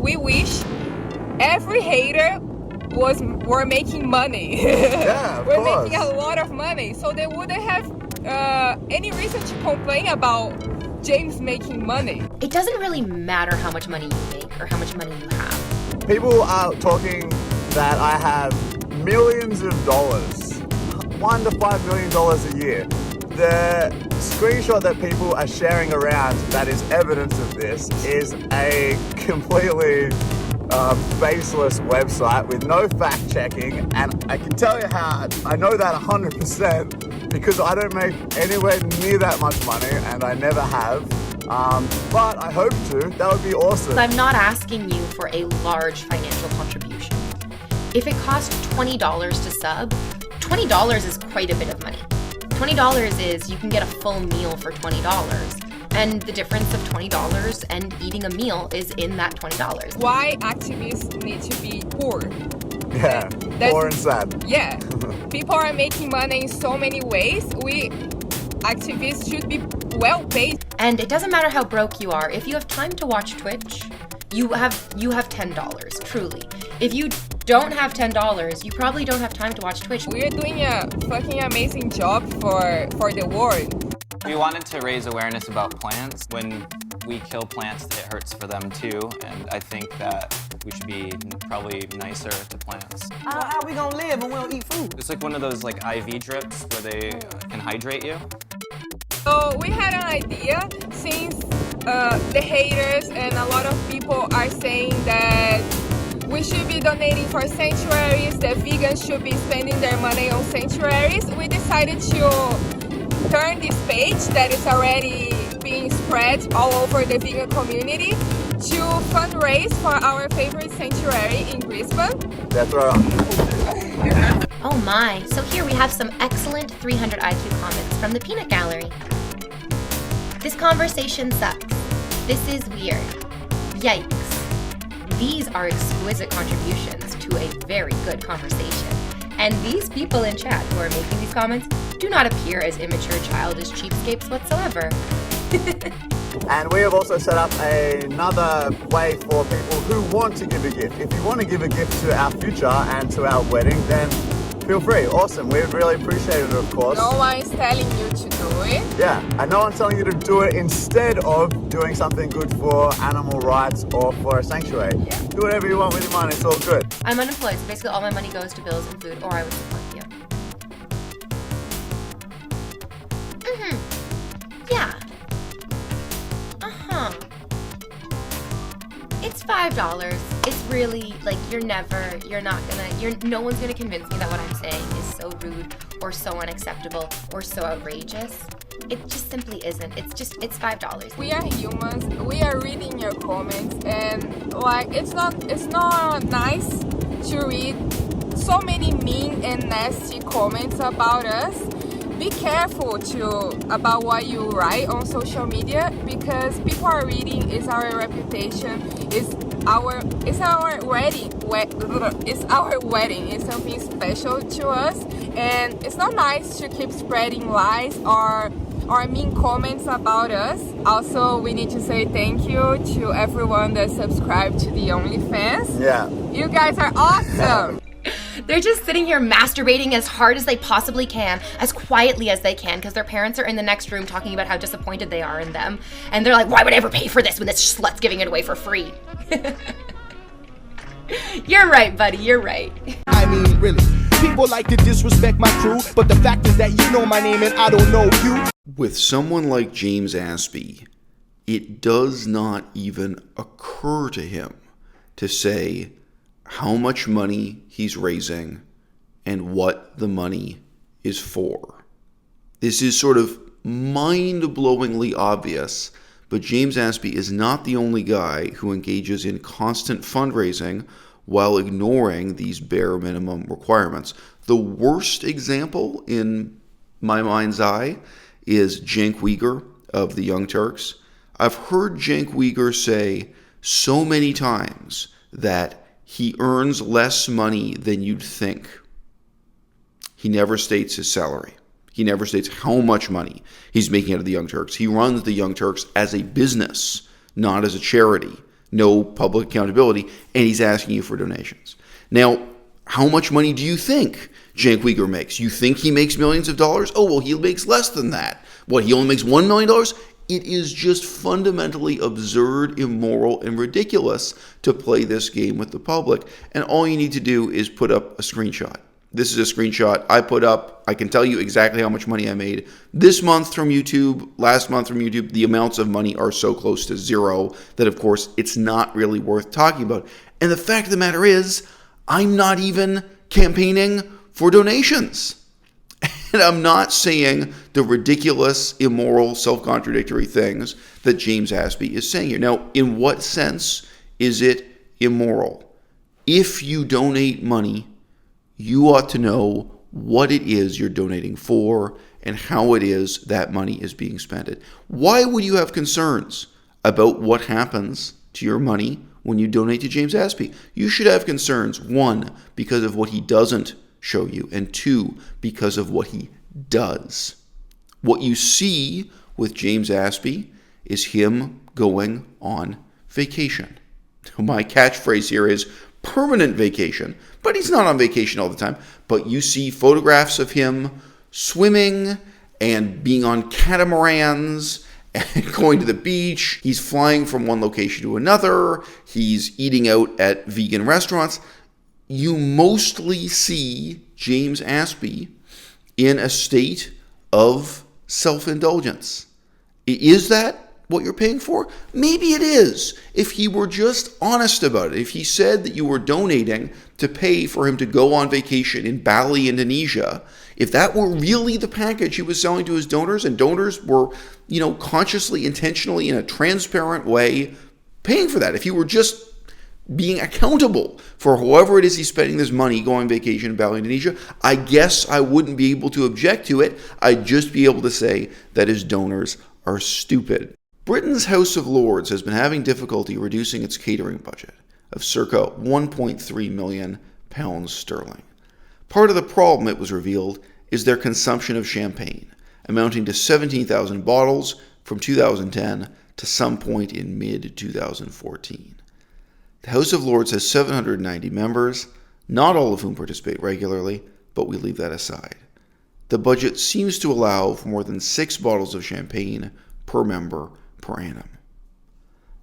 we wish every hater were making money. Yeah, of We're course. making a lot of money, so they wouldn't have any reason to complain about James making money. It doesn't really matter how much money you make or how much money you have. People are talking that I have millions of dollars, $1 to $5 million a year. The screenshot that people are sharing around that is evidence of this is a completely baseless website with no fact checking, and I can tell you how I know that 100% because I don't make anywhere near that much money and I never have. But I hope to. That would be awesome. I'm not asking you for a large financial contribution. If it costs $20 to sub, $20 is quite a bit of money. $20 is, you can get a full meal for $20. And the difference of $20 and eating a meal is in that $20. Why activists need to be poor? Yeah, poor and sad. Yeah, people are making money in so many ways. We activists should be well paid. And it doesn't matter how broke you are. If you have time to watch Twitch, you have $10, truly. If you don't have $10, you probably don't have time to watch Twitch. We're doing a fucking amazing job for the world. We wanted to raise awareness about plants. When we kill plants, it hurts for them too, and I think that we should be probably nicer to plants. How we gonna live when we don't eat food? It's like one of those like IV drips where they can hydrate you. So we had an idea since the haters and a lot of people are saying that we should be donating for sanctuaries, that vegans should be spending their money on sanctuaries. We decided to turn this page that is already being spread all over the vegan community to fundraise for our favorite sanctuary in Brisbane. That's right. Oh my, so here we have some excellent 300 IQ comments from the Peanut Gallery. This conversation sucks. This is weird. Yikes. These are exquisite contributions to a very good conversation. And these people in chat who are making these comments do not appear as immature, childish cheapskates whatsoever. And we have also set up another way for people who want to give a gift. If you want to give a gift to our future and to our wedding, then feel free. Awesome. We'd really appreciate it, of course. No one is telling you to do it. Yeah, and no one's telling you to do it instead of doing something good for animal rights or for a sanctuary. Yeah. Do whatever you want with your money. It's all good. I'm unemployed, so basically all my money goes to bills and food, or I would support you. Yeah. It's $5. It's really, like, no one's gonna convince me that what I'm saying is so rude or so unacceptable or so outrageous. It just simply isn't. It's $5. We are humans. We are reading your comments, and like it's not nice to read so many mean and nasty comments about us. Be careful about what you write on social media, because people are reading. It's our reputation. It's our wedding. It's our wedding. It's something special to us, and it's not nice to keep spreading lies or mean comments about us. Also, we need to say thank you to everyone that subscribed to the OnlyFans. Yeah. You guys are awesome. They're just sitting here masturbating as hard as they possibly can, as quietly as they can, because their parents are in the next room talking about how disappointed they are in them. And they're like, why would I ever pay for this when this slut's giving it away for free? You're right, buddy, you're right. I mean, really. People like to disrespect my crew, but the fact is that you know my name and I don't know you. With someone like James Aspey, it does not even occur to him to say how much money he's raising and what the money is for. This is sort of mind-blowingly obvious, but James Aspey is not the only guy who engages in constant fundraising while ignoring these bare minimum requirements. The worst example in my mind's eye is Cenk Uygur of the Young Turks. I've heard Cenk Uygur say so many times that he earns less money than you'd think. He never states his salary. He never states how much money he's making out of the Young Turks. He runs the Young Turks as a business, not as a charity, no public accountability, and he's asking you for donations. Now, how much money do you think Cenk Uygur makes? You think he makes millions of dollars? Oh, well, he makes less than that. What, he only makes $1 million? It is just fundamentally absurd, immoral, and ridiculous to play this game with the public. And all you need to do is put up a screenshot. This is a screenshot I put up. I can tell you exactly how much money I made this month from YouTube, last month from YouTube. The amounts of money are so close to zero that, of course, it's not really worth talking about. And the fact of the matter is, I'm not even campaigning for donations. And I'm not saying the ridiculous, immoral, self-contradictory things that James Aspey is saying here. Now, in what sense is it immoral? If you donate money, you ought to know what it is you're donating for and how it is that money is being spent. Why would you have concerns about what happens to your money when you donate to James Aspey? You should have concerns, 1, because of what he doesn't show you, and 2, because of what he does. What you see with James Aspey is him going on vacation. My catchphrase here is permanent vacation, but he's not on vacation all the time. But you see photographs of him swimming and being on catamarans and going to the beach. He's flying from one location to another. He's eating out at vegan restaurants. You mostly see James Aspey in a state of self-indulgence. Is that what you're paying for? Maybe it is. If he were just honest about it, if he said that you were donating to pay for him to go on vacation in Bali, Indonesia, if that were really the package he was selling to his donors, and donors were, consciously, intentionally, in a transparent way paying for that, if he were just being accountable for whoever it is he's spending this money going on vacation in Bali, Indonesia, I guess I wouldn't be able to object to it. I'd just be able to say that his donors are stupid. Britain's House of Lords has been having difficulty reducing its catering budget of circa £1.3 million sterling. Part of the problem, it was revealed, is their consumption of champagne, amounting to 17,000 bottles from 2010 to some point in mid-2014. The House of Lords has 790 members, not all of whom participate regularly, but we leave that aside. The budget seems to allow for more than 6 bottles of champagne per member per annum.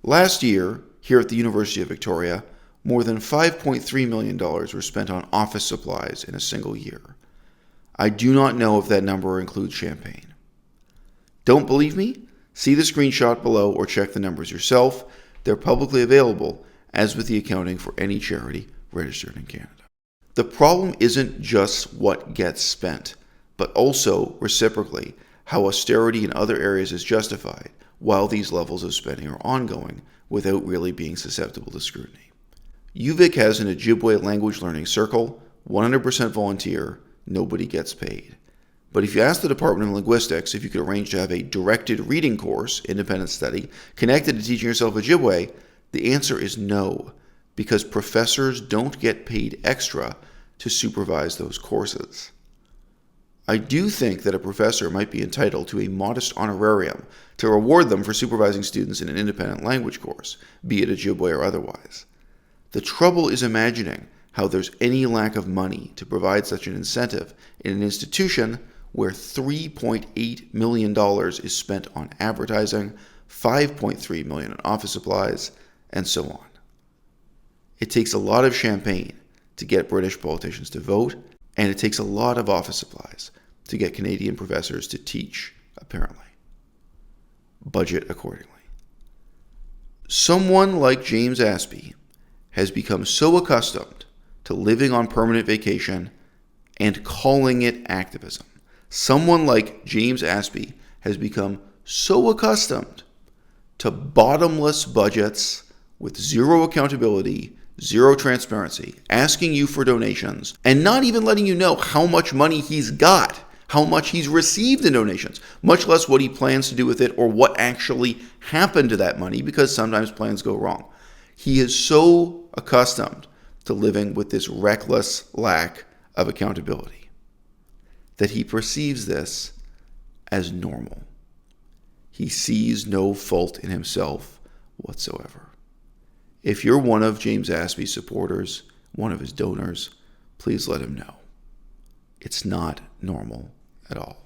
Last year, here at the University of Victoria, more than $5.3 million were spent on office supplies in a single year. I do not know if that number includes champagne. Don't believe me? See the screenshot below or check the numbers yourself. They're publicly available, as with the accounting for any charity registered in Canada. The problem isn't just what gets spent, but also, reciprocally, how austerity in other areas is justified while these levels of spending are ongoing without really being susceptible to scrutiny. UVic has an Ojibwe language learning circle, 100% volunteer, nobody gets paid. But if you ask the Department of Linguistics if you could arrange to have a directed reading course, independent study, connected to teaching yourself Ojibwe, the answer is no, because professors don't get paid extra to supervise those courses. I do think that a professor might be entitled to a modest honorarium to reward them for supervising students in an independent language course, be it Ojibwe or otherwise. The trouble is imagining how there's any lack of money to provide such an incentive in an institution where $3.8 million is spent on advertising, $5.3 million on office supplies, and so on. It takes a lot of champagne to get British politicians to vote, and it takes a lot of office supplies to get Canadian professors to teach, apparently. Budget accordingly. Someone like James Aspey has become so accustomed to living on permanent vacation and calling it activism. Someone like James Aspey has become so accustomed to bottomless budgets with zero accountability, zero transparency, asking you for donations, and not even letting you know how much money he's got, how much he's received in donations, much less what he plans to do with it or what actually happened to that money, because sometimes plans go wrong. He is so accustomed to living with this reckless lack of accountability that he perceives this as normal. He sees no fault in himself whatsoever. If you're one of James Aspey's supporters, one of his donors, please let him know. It's not normal at all.